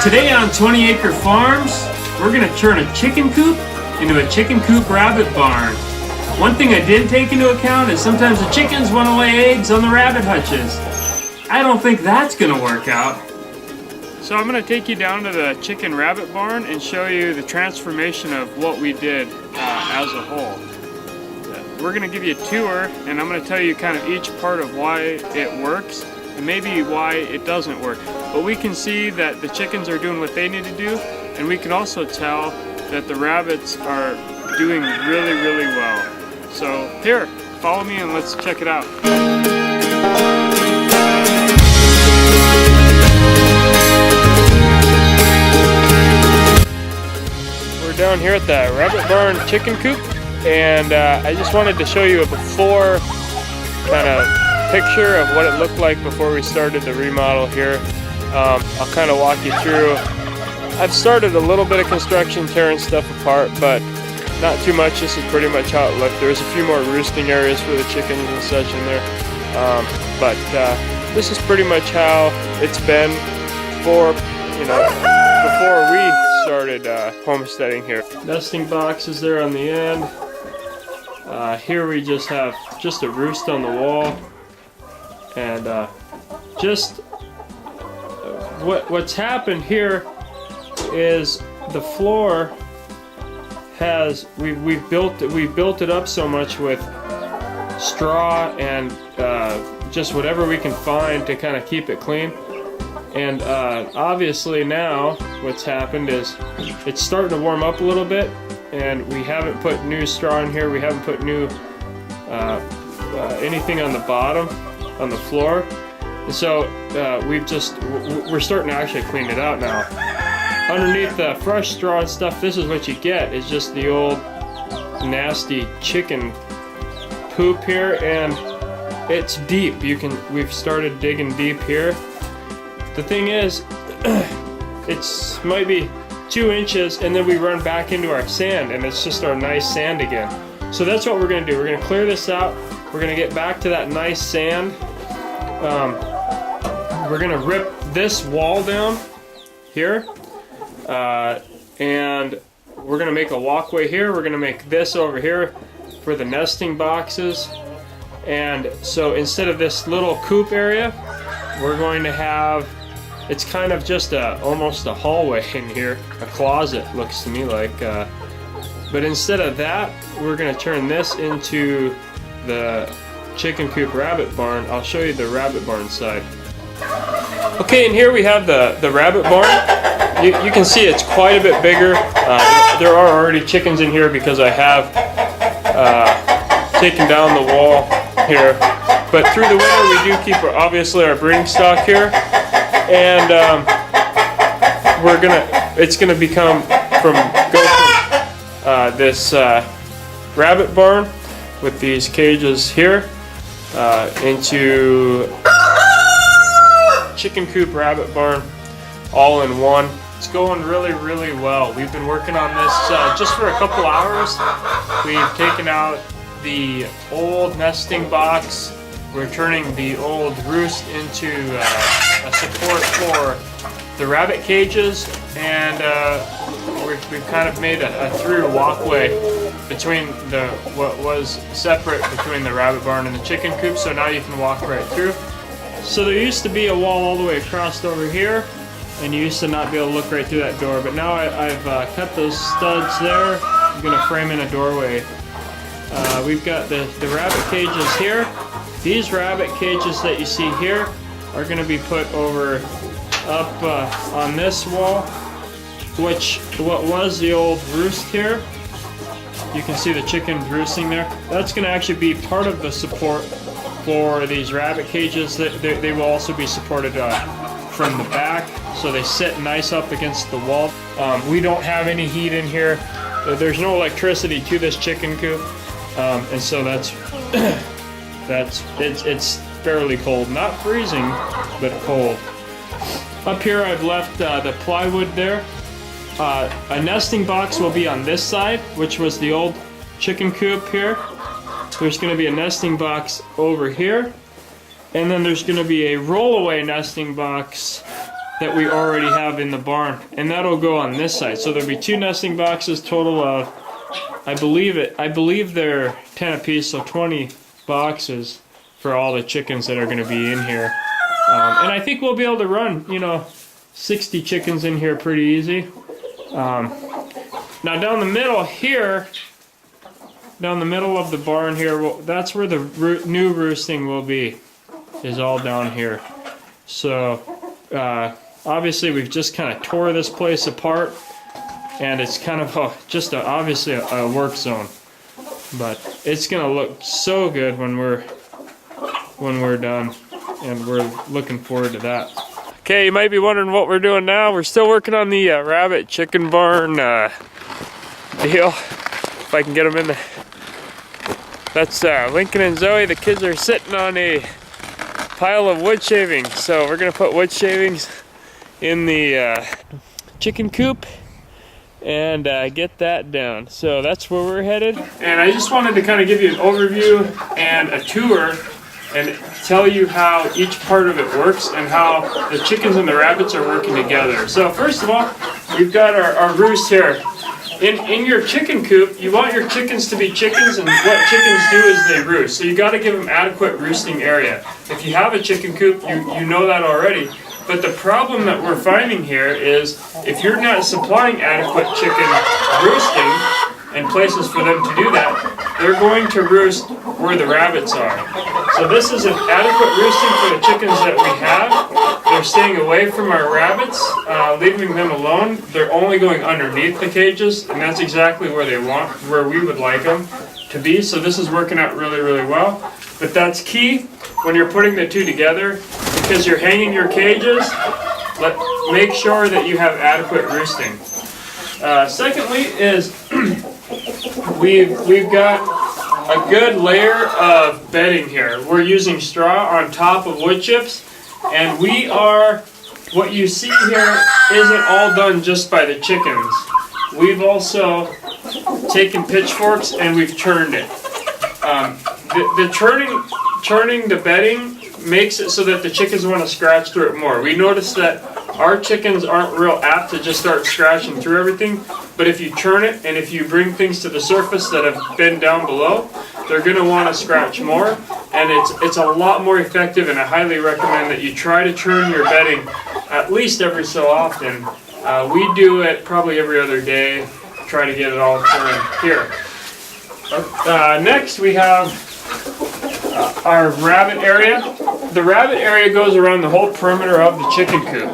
Today on 20 Acre Farms, we're going to turn a chicken coop into a chicken coop rabbit barn. One thing I didn't take into account is sometimes the chickens want to lay eggs on the rabbit hutches. I don't think that's going to work out. So I'm going to take you down to the chicken rabbit barn and show you the transformation of what we did as a whole. We're going to give you a tour, and I'm going to tell you kind of each part of why it works and maybe why it doesn't work. But we can see that the chickens are doing what they need to do, and we can also tell that the rabbits are doing really, really well. So here, follow me and let's check it out. We're down here at the rabbit barn chicken coop, and I just wanted to show you a before kind of picture of what it looked like before we started the remodel here. I'll kind of walk you through. I've started a little bit of construction, tearing stuff apart, but not too much. This is pretty much how it looked. There's a few more roosting areas for the chickens and such in there, but this is pretty much how it's been for, before we started homesteading here. Nesting boxes there on the end. Here we just have just a roost on the wall, and what's happened here is the floor has we've built it up so much with straw and just whatever we can find to kind of keep it clean. And obviously now what's happened is it's starting to warm up a little bit, and we haven't put new straw in here. We haven't put new anything on the bottom, on the floor. And so we're starting to actually clean it out now. Underneath the fresh straw and stuff, this is what you get, is just the old nasty chicken poop here, and it's deep. We've started digging deep here. The thing is, it's might be 2 inches, and then we run back into our sand, and it's just our nice sand again. So that's what we're gonna do. We're gonna clear this out. We're gonna get back to that nice sand. We're gonna rip this wall down here, and we're gonna make a walkway here. We're gonna make this over here for the nesting boxes. And so instead of this little coop area, we're going to have, it's kind of just almost a hallway in here, a closet looks to me like. But instead of that, we're gonna turn this into the chicken coop rabbit barn. I'll show you the rabbit barn side. Okay, and here we have the rabbit barn. You can see it's quite a bit bigger. There are already chickens in here because I have taken down the wall here. But through the winter we do keep obviously our breeding stock here, and it's gonna become this rabbit barn with these cages here into chicken coop rabbit barn all in one. It's going really, really well. We've been working on this just for a couple hours. We've taken out the old nesting box. We're turning the old roost into a support for the rabbit cages, and we've kind of made a through walkway between what was separate between the rabbit barn and the chicken coop, so now you can walk right through. So there used to be a wall all the way across over here, and you used to not be able to look right through that door, but now I've cut those studs there. I'm going to frame in a doorway. We've got the rabbit cages here. These rabbit cages that you see here are going to be put up on this wall, what was the old roost here. You can see the chickens roosting there. That's going to actually be part of the support for these rabbit cages. They will also be supported from the back, so they sit nice up against the wall. We don't have any heat in here. There's no electricity to this chicken coop, and so it's fairly cold. Not freezing, but cold. Up here I've left the plywood there. A nesting box will be on this side, which was the old chicken coop here. There's going to be a nesting box over here, and then there's going to be a rollaway nesting box that we already have in the barn, and that'll go on this side. So there'll be 2 nesting boxes, total of, I believe they're 10 apiece, so 20 boxes for all the chickens that are going to be in here. And I think we'll be able to run, 60 chickens in here pretty easy. Now down the middle here, down the middle of the barn here, well, that's where the new roosting will be, is all down here. So obviously we've just kind of tore this place apart, and it's kind of obviously a work zone, but it's gonna look so good when we're done, and we're looking forward to that. Okay, you might be wondering what we're doing now. We're still working on the rabbit chicken barn deal, if I can get them in there. That's Lincoln and Zoe. The kids are sitting on a pile of wood shavings, so we're gonna put wood shavings in the chicken coop and get that down. So that's where we're headed. And I just wanted to kind of give you an overview and a tour and tell you how each part of it works and how the chickens and the rabbits are working together. So first of all, we've got our roost here. In your chicken coop, you want your chickens to be chickens, and what chickens do is they roost. So you got to give them adequate roosting area. If you have a chicken coop, you know that already. But the problem that we're finding here is if you're not supplying adequate chicken roosting and places for them to do that, they're going to roost where the rabbits are. So this is an adequate roosting for the chickens that we have. They're staying away from our rabbits, leaving them alone. They're only going underneath the cages, and that's exactly where we would like them to be. So this is working out really, really well. But that's key when you're putting the two together, because you're hanging your cages. Make sure that you have adequate roosting. Secondly is we've got a good layer of bedding here. We're using straw on top of wood chips, and what you see here isn't all done just by the chickens. We've also taken pitchforks and we've churned it. The churning the bedding makes it so that the chickens want to scratch through it more. We noticed that our chickens aren't real apt to just start scratching through everything, but if you churn it and if you bring things to the surface that have been down below, they're going to want to scratch more, and it's a lot more effective, and I highly recommend that you try to churn your bedding at least every so often. We do it probably every other day, try to get it all churned here. Next we have our rabbit area. The rabbit area goes around the whole perimeter of the chicken coop,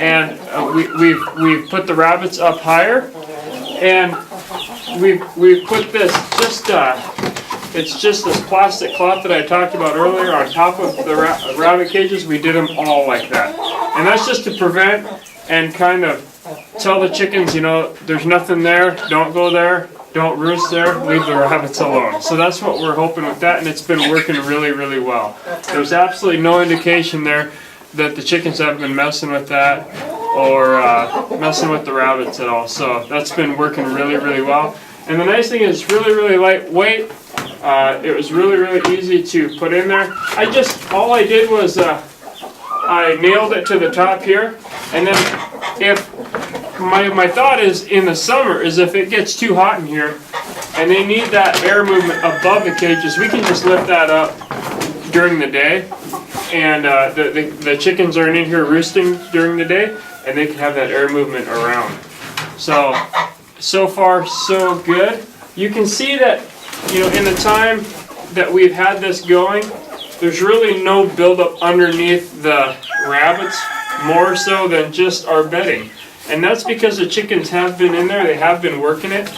and we've put the rabbits up higher, and we've put this it's just this plastic cloth that I talked about earlier on top of the rabbit cages. We did them all like that, and that's just to prevent and kind of tell the chickens, there's nothing there, don't go there, don't roost there, leave the rabbits alone. So that's what we're hoping with that, and it's been working really, really well. There's absolutely no indication there that the chickens have been messing with that or messing with the rabbits at all. So that's been working really, really well. And the nice thing is it's really, really lightweight. It was really, really easy to put in there. All I did was I nailed it to the top here, and then if my thought is in the summer is if it gets too hot in here and they need that air movement above the cages, we can just lift that up during the day, and the chickens are in here roosting during the day, and they can have that air movement around. So far so good. You can see that in the time that we've had this going, there's really no buildup underneath the rabbits, more so than just our bedding. And that's because the chickens have been in there, they have been working it,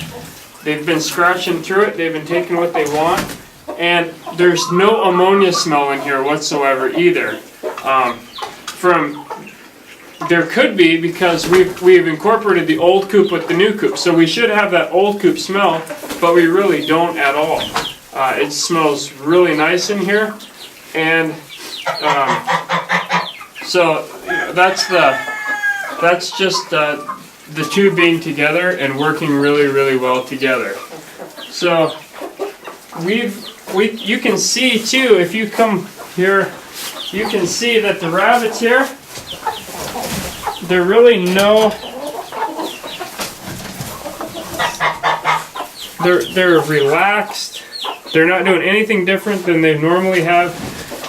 they've been scratching through it, they've been taking what they want, and there's no ammonia smell in here whatsoever either. There could be, because we've incorporated the old coop with the new coop, so we should have that old coop smell, but we really don't at all. It smells really nice in here, and so that's just the two being together and working really, really well together. So you can see too, if you come here, you can see that the rabbits here, they're really they're relaxed. They're not doing anything different than they normally have,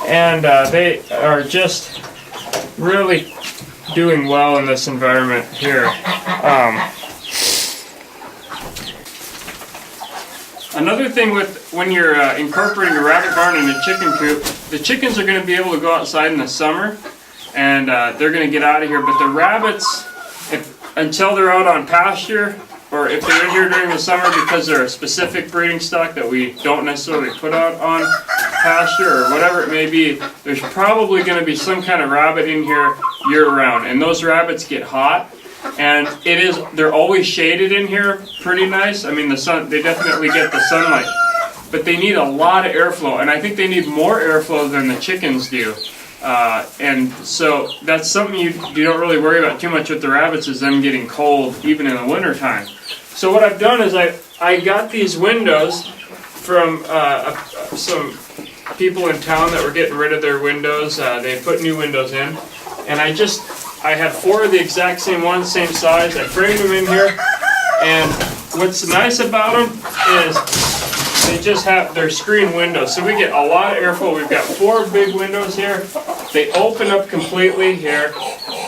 and they are just really doing well in this environment here. Another thing with when you're incorporating a rabbit barn and a chicken coop, the chickens are going to be able to go outside in the summer, and they're going to get out of here. But the rabbits, until they're out on pasture, or if they're in here during the summer because they're a specific breeding stock that we don't necessarily put out on pasture or whatever it may be, there's probably going to be some kind of rabbit in here year-round, and those rabbits get hot. And they're always shaded in here pretty nice. I mean, the sun, they definitely get the sunlight, but they need a lot of airflow, and I think they need more airflow than the chickens do. And so that's something you don't really worry about too much with the rabbits, is them getting cold even in the winter time. So what I've done is I got these windows from some people in town that were getting rid of their windows. They put new windows in, and I had 4 of the exact same ones, same size. I framed them in here, and what's nice about them is they just have their screen windows, so we get a lot of airflow. We've got 4 big windows here. They open up completely here.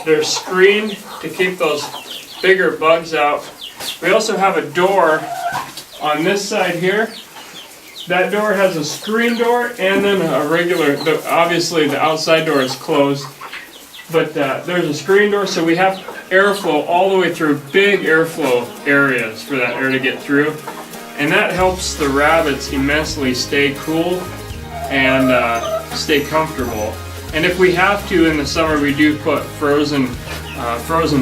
They're screened to keep those bigger bugs out. We also have a door on this side here. That door has a screen door and then a regular, obviously the outside door is closed. But there's a screen door, so we have airflow all the way through, big airflow areas for that air to get through. And that helps the rabbits immensely stay cool and stay comfortable. And if we have to in the summer, we do put frozen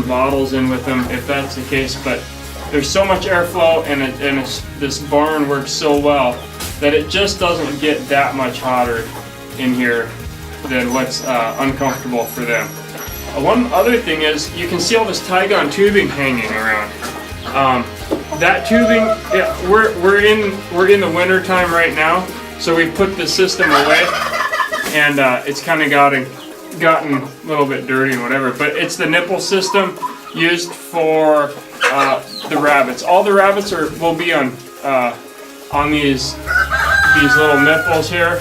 bottles in with them if that's the case. But there's so much airflow, and this barn works so well that it just doesn't get that much hotter in here than what's uncomfortable for them. One other thing is, you can see all this Tygon tubing hanging around. That tubing, yeah, we're in the winter time right now, so we put the system away, and it's kind of gotten a little bit dirty and whatever. But it's the nipple system used for the rabbits. All the rabbits will be on these little nipples here.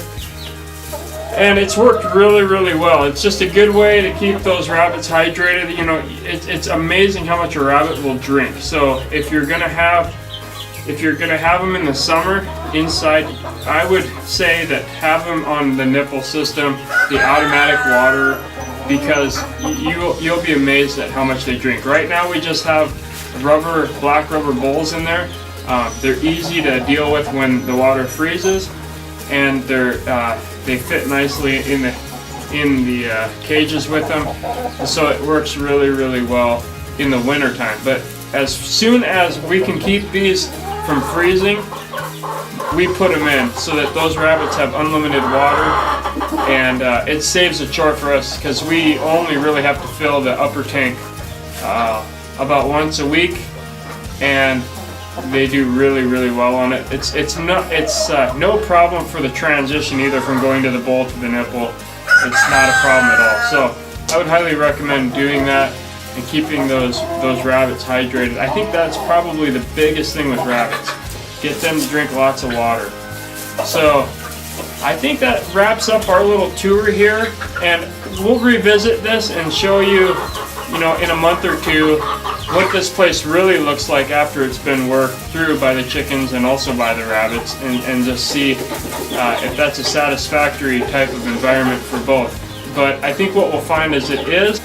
And it's worked really, really well. It's just a good way to keep those rabbits hydrated. You know, it's amazing how much a rabbit will drink. So if you're gonna have them in the summer inside, I would say that have them on the nipple system, the automatic water, because you'll be amazed at how much they drink. Right now we just have black rubber bowls in there. They're easy to deal with when the water freezes, and they fit nicely in the cages with them, so it works really, really well in the winter time. But as soon as we can keep these from freezing, we put them in so that those rabbits have unlimited water, and it saves a chore for us because we only really have to fill the upper tank about once a week, and they do really, really well on it. It's no problem for the transition either from going to the bowl to the nipple. It's not a problem at all. So I would highly recommend doing that and keeping those rabbits hydrated. I think that's probably the biggest thing with rabbits. Get them to drink lots of water. So I think that wraps up our little tour here, and we'll revisit this and show you, in a month or two, what this place really looks like after it's been worked through by the chickens and also by the rabbits, and just see if that's a satisfactory type of environment for both. But I think what we'll find is it is.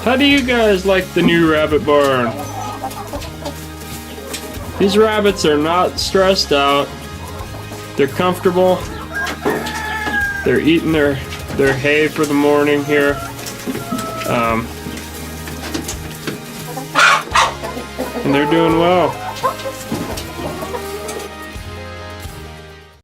How do you guys like the new rabbit barn? These rabbits are not stressed out. They're comfortable. They're eating their hay for the morning here. And they're doing well.